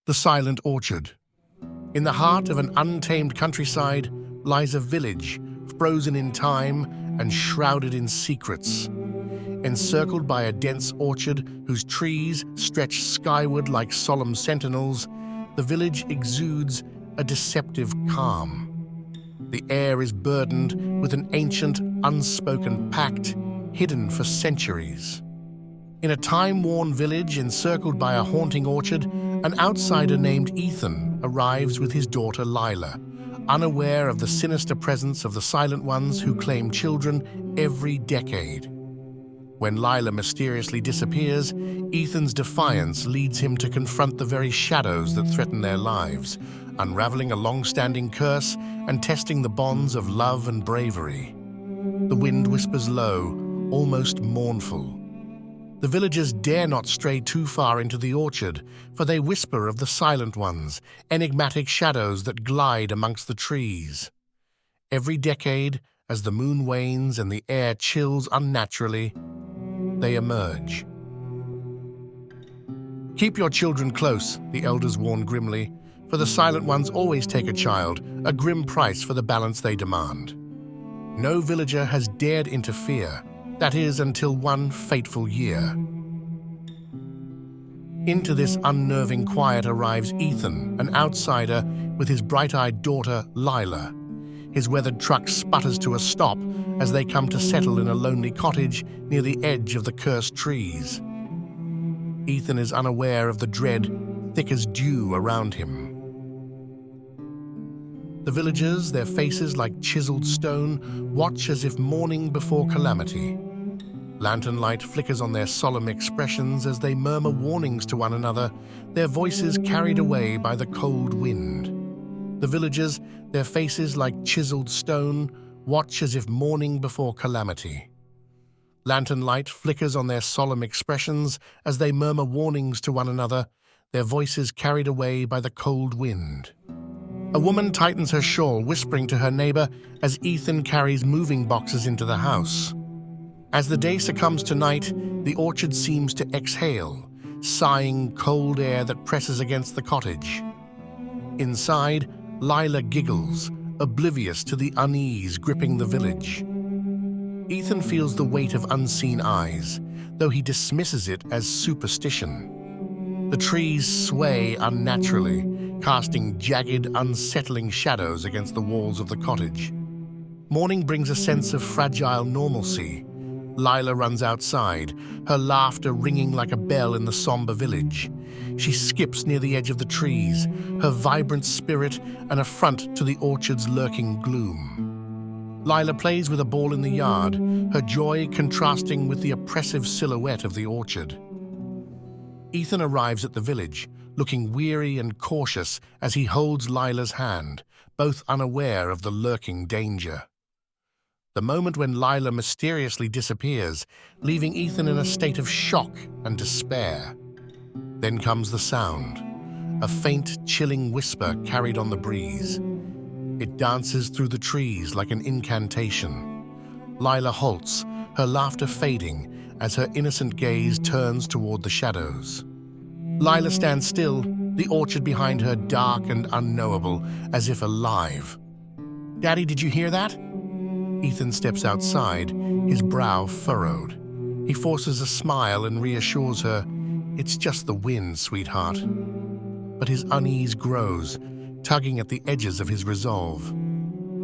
The Silent Orchard. In the heart of an untamed countryside lies a village, frozen in time and shrouded in secrets. Encircled by a dense orchard whose trees stretch skyward like solemn sentinels, the village exudes a deceptive calm. The air is burdened with an ancient, unspoken pact hidden for centuries. In a time-worn village encircled by a haunting orchard, an outsider named Ethan arrives with his daughter Lila, unaware of the sinister presence of the Silent Ones who claim children every decade. When Lila mysteriously disappears, Ethan's defiance leads him to confront the very shadows that threaten their lives, unraveling a long-standing curse and testing the bonds of love and bravery. The wind whispers low, almost mournful. The villagers dare not stray too far into the orchard, for they whisper of the Silent Ones, enigmatic shadows that glide amongst the trees. Every decade, as the moon wanes and the air chills unnaturally, they emerge. Keep your children close, the elders warn grimly, for the Silent Ones always take a child, a grim price for the balance they demand. No villager has dared interfere, that is, until one fateful year. Into this unnerving quiet arrives Ethan, an outsider, with his bright-eyed daughter, Lila. His weathered truck sputters to a stop as they come to settle in a lonely cottage near the edge of the cursed trees. Ethan is unaware of the dread, thick as dew around him. The villagers, their faces like chiseled stone, watch as if mourning before calamity. Lantern light flickers on their solemn expressions as they murmur warnings to one another, their voices carried away by the cold wind. The villagers, their faces like chiseled stone, watch as if mourning before calamity. Lantern light flickers on their solemn expressions as they murmur warnings to one another, their voices carried away by the cold wind. A woman tightens her shawl, whispering to her neighbor as Ethan carries moving boxes into the house. As the day succumbs to night, the orchard seems to exhale, sighing cold air that presses against the cottage. Inside, Lila giggles, oblivious to the unease gripping the village. Ethan feels the weight of unseen eyes, though he dismisses it as superstition. The trees sway unnaturally, casting jagged, unsettling shadows against the walls of the cottage. Morning brings a sense of fragile normalcy. Lila runs outside, her laughter ringing like a bell in the somber village. She skips near the edge of the trees, her vibrant spirit an affront to the orchard's lurking gloom. Lila plays with a ball in the yard, her joy contrasting with the oppressive silhouette of the orchard. Ethan arrives at the village, looking weary and cautious as he holds Lila's hand, both unaware of the lurking danger. The moment when Lila mysteriously disappears, leaving Ethan in a state of shock and despair. Then comes the sound, a faint, chilling whisper carried on the breeze. It dances through the trees like an incantation. Lila halts, her laughter fading as her innocent gaze turns toward the shadows. Lila stands still, the orchard behind her dark and unknowable, as if alive. "Daddy, did you hear that?" Ethan steps outside, his brow furrowed. He forces a smile and reassures her, "It's just the wind, sweetheart." But his unease grows, tugging at the edges of his resolve.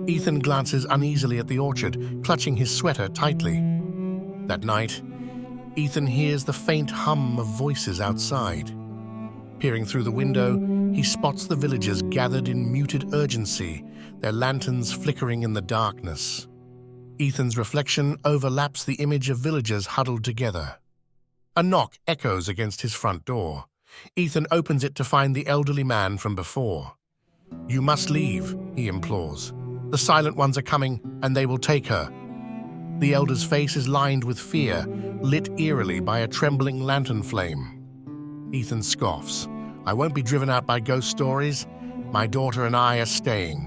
Ethan glances uneasily at the orchard, clutching his sweater tightly. That night, Ethan hears the faint hum of voices outside. Peering through the window, he spots the villagers gathered in muted urgency, their lanterns flickering in the darkness. Ethan's reflection overlaps the image of villagers huddled together. A knock echoes against his front door. Ethan opens it to find the elderly man from before. "You must leave," he implores. "The Silent Ones are coming, and they will take her." The elder's face is lined with fear, lit eerily by a trembling lantern flame. Ethan scoffs. "I won't be driven out by ghost stories. My daughter and I are staying."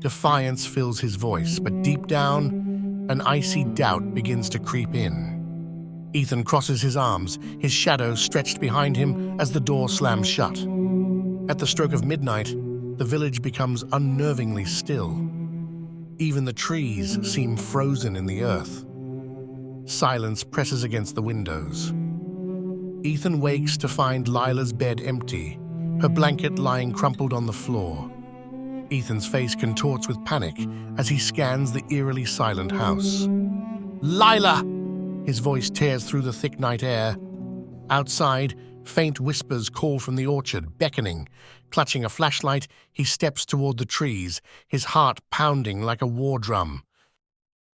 Defiance fills his voice, but deep down, an icy doubt begins to creep in. Ethan crosses his arms, his shadow stretched behind him as the door slams shut. At the stroke of midnight, the village becomes unnervingly still. Even the trees seem frozen in the earth. Silence presses against the windows. Ethan wakes to find Lila's bed empty, her blanket lying crumpled on the floor. Ethan's face contorts with panic as he scans the eerily silent house. "Lila!" His voice tears through the thick night air. Outside, faint whispers call from the orchard, beckoning. Clutching a flashlight, he steps toward the trees, his heart pounding like a war drum.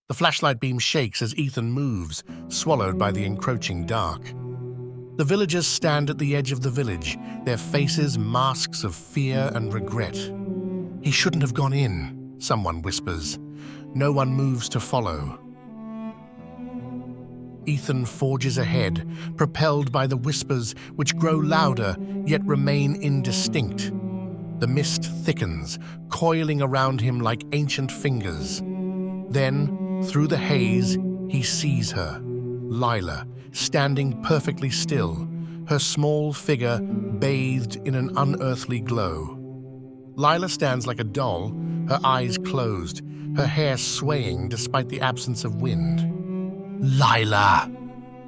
The flashlight beam shakes as Ethan moves, swallowed by the encroaching dark. The villagers stand at the edge of the village, their faces masks of fear and regret. "He shouldn't have gone in," someone whispers. No one moves to follow. Ethan forges ahead, propelled by the whispers which grow louder yet remain indistinct. The mist thickens, coiling around him like ancient fingers. Then, through the haze, he sees her, Lila, standing perfectly still, her small figure bathed in an unearthly glow. Lila stands like a doll, her eyes closed, her hair swaying despite the absence of wind. "Lila!"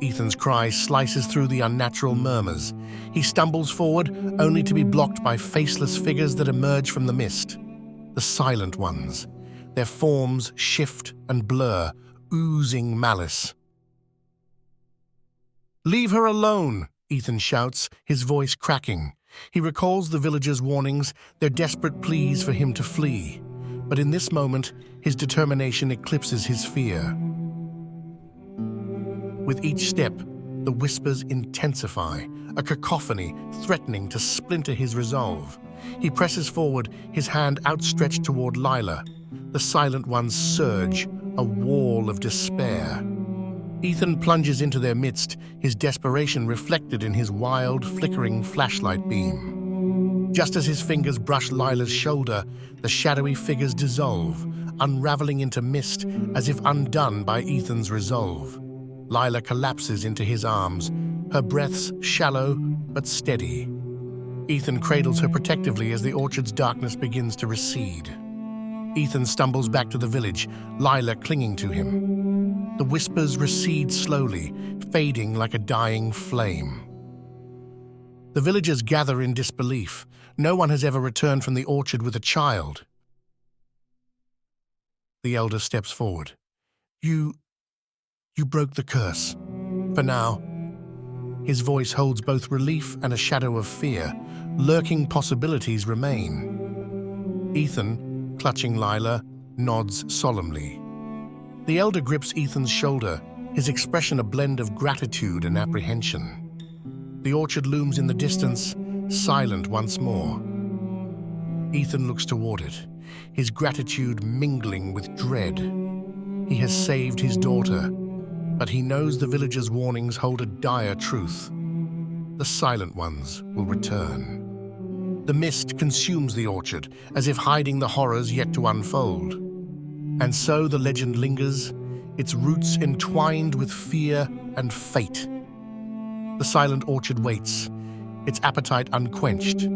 Ethan's cry slices through the unnatural murmurs. He stumbles forward, only to be blocked by faceless figures that emerge from the mist. The silent ones. Their forms shift and blur, oozing malice. "Leave her alone!" Ethan shouts, his voice cracking. He recalls the villagers' warnings, their desperate pleas for him to flee. But in this moment, his determination eclipses his fear. With each step, the whispers intensify, a cacophony threatening to splinter his resolve. He presses forward, his hand outstretched toward Lila. The silent ones surge, a wall of despair. Ethan plunges into their midst, his desperation reflected in his wild, flickering flashlight beam. Just as his fingers brush Lila's shoulder, the shadowy figures dissolve, unraveling into mist as if undone by Ethan's resolve. Lila collapses into his arms, her breaths shallow but steady. Ethan cradles her protectively as the orchard's darkness begins to recede. Ethan stumbles back to the village, Lila clinging to him. The whispers recede slowly, fading like a dying flame. The villagers gather in disbelief. No one has ever returned from the orchard with a child. The elder steps forward. You broke the curse. For now." His voice holds both relief and a shadow of fear. Lurking possibilities remain. Ethan, clutching Lila, nods solemnly. The elder grips Ethan's shoulder, his expression a blend of gratitude and apprehension. The orchard looms in the distance, silent once more. Ethan looks toward it, his gratitude mingling with dread. He has saved his daughter, but he knows the villagers' warnings hold a dire truth. The silent ones will return. The mist consumes the orchard, as if hiding the horrors yet to unfold. And so the legend lingers, its roots entwined with fear and fate. The silent orchard waits, its appetite unquenched,